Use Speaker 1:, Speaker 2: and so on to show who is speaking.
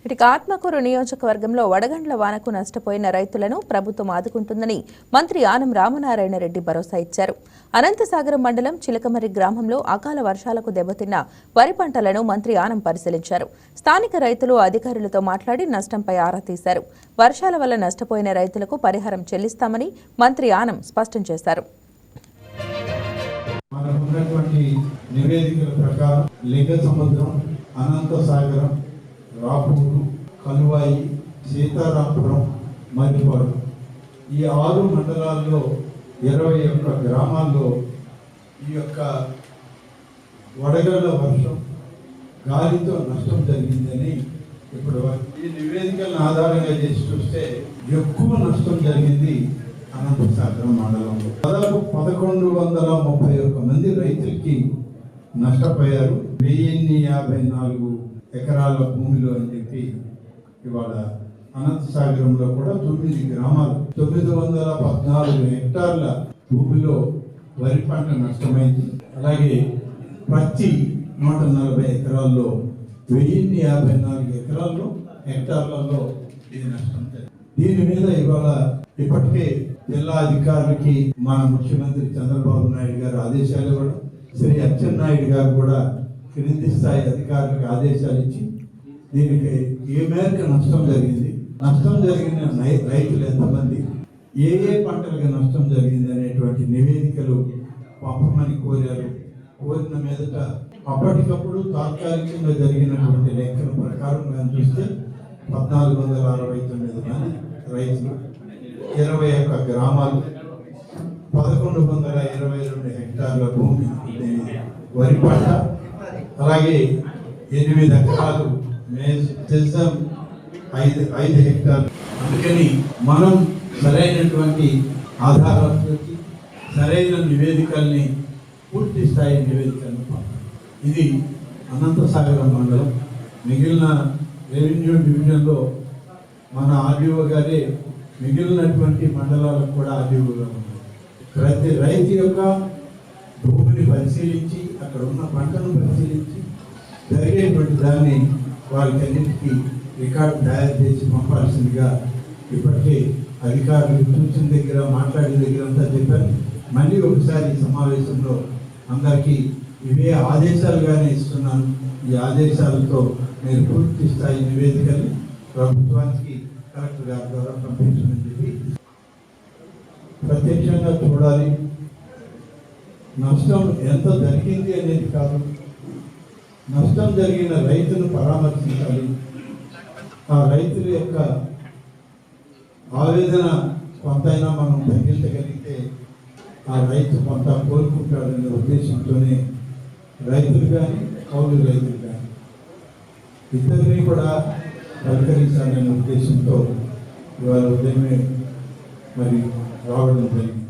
Speaker 1: ఇటు ఆత్మకూరు నియోజకవర్గంలో వడగండ్ల వానకు నష్టపోయిన రైతులను ప్రభుత్వం ఆదుకుంటుందని మంత్రి ఆనం రామనారాయణ రెడ్డి భరోసా ఇచ్చారు. అనంతసాగరం మండలం చిలకమర్రి గ్రామంలో అకాల వర్షాలకు దెబ్బతిన్న వరి పంటలను మంత్రి ఆనం పరిశీలించారు. స్థానిక రైతులు అధికారులతో మాట్లాడి నష్టంపై ఆరా తీశారు. వర్షాల వల్ల నష్టపోయిన రైతులకు పరిహారం చెల్లిస్తామని మంత్రి ఆనం స్పష్టం చేశారు.
Speaker 2: నివేదికల ప్రకారం లింగసముద్రం, అనంతసాగరం, రాపూరు, కలువాయి, సీతారాంపురం, మరిపాడు ఈ 6 మండలాల్లో 21 గ్రామాల్లో ఈ యొక్క వడగళ్ల వర్షం గాలితో నష్టం జరిగిందని ఇప్పుడు ఈ నివేదికలను ఆధారంగా చేసి చూస్తే ఎక్కువ నష్టం జరిగింది అనంతసాగరం మండలంలో. దాదాపు 1131 మంది రైతులకి నష్టపోయారు. 1054 ఎకరాల భూమిలో అని చెప్పి ఇవాళ అనంతసాగరంలో కూడా 9 గ్రామాలు 914 హెక్టార్ల భూమిలో వరి పంట నష్టమైంది. అలాగే ప్రతి 140 ఎకరాల్లో 1054 ఎకరాల్లో హెక్టార్లలో ఇది నష్టం జరిగింది. దీని మీద ఇవాళ ఇప్పటికే జిల్లా అధికారులకి మన ముఖ్యమంత్రి చంద్రబాబు నాయుడు గారు ఆదేశాలు ఇవ్వడం, శ్రీ అచ్చెన్నాయుడు గారు కూడా క్రింది స్థాయి అధికారులకు ఆదేశాలు ఇచ్చి దీనికి ఏ మేరకు నష్టం జరిగింది, నష్టం జరిగిన రైతులు ఎంతమంది, ఏ పంటలకు నష్టం జరిగింది అనేటువంటి నివేదికలు పంపమని కోరారు. కోరిన మీదట అప్పటికప్పుడు తాత్కాలికంగా జరిగినటువంటి లెక్కల ప్రకారం చూస్తే 1469 మంది రైతులు, 21 గ్రామాలు, 1122 హెక్టార్ల భూమి వరి పంట, అలాగే 8 ఎకరాలు తెలుసాం 5 హెక్టార్లు. అందుకని మనం సరైనటువంటి ఆధారాలతో సరైన నివేదికల్ని పూర్తి స్థాయి నివేదికలను పంపాలి. ఇది అనంతసాగరం మండలం. మిగిలిన రెవెన్యూ డివిజన్లో మన ఆర్డీఓ గారే మిగిలినటువంటి మండలాలకు కూడా ఆర్డీఓగా ఉన్నారు. ప్రతి రైతు యొక్క భూమిని పరిశీలించి అక్కడ ఉన్న పంటను పరిశీలించి జరిగేటువంటి దాన్ని వాళ్ళకన్నిటికీ రికార్డు తయారు చేసి పంపాల్సిందిగా ఇప్పటికే అధికారులు చూసిన దగ్గర మాట్లాడిన దగ్గర అంతా చెప్పారు. మళ్ళీ ఒకసారి ఈ సమావేశంలో అందరికీ ఇవే ఆదేశాలుగానే ఇస్తున్నాను. ఈ ఆదేశాలతో మీరు పూర్తి స్థాయి నివేదికలు ప్రభుత్వానికి కలెక్టర్ గారి ద్వారా పంపించమని చెప్పి ప్రత్యక్షంగా చూడాలి. నష్టం ఎంత జరిగింది అనేది కాదు, నష్టం జరిగిన రైతును పరామర్శించాలి. ఆ రైతుల యొక్క ఆవేదన కొంతైనా మనం తగ్గించగలిగితే ఆ రైతు కొంత కోరుకుంటాడనే ఉద్దేశంతోనే రైతులు కానీ కౌలు రైతులు కానీ ఇద్దరిని కూడా పరికరించాలనే ఉద్దేశంతో ఇవాళ ఉదయమే మరి రావడం జరిగింది.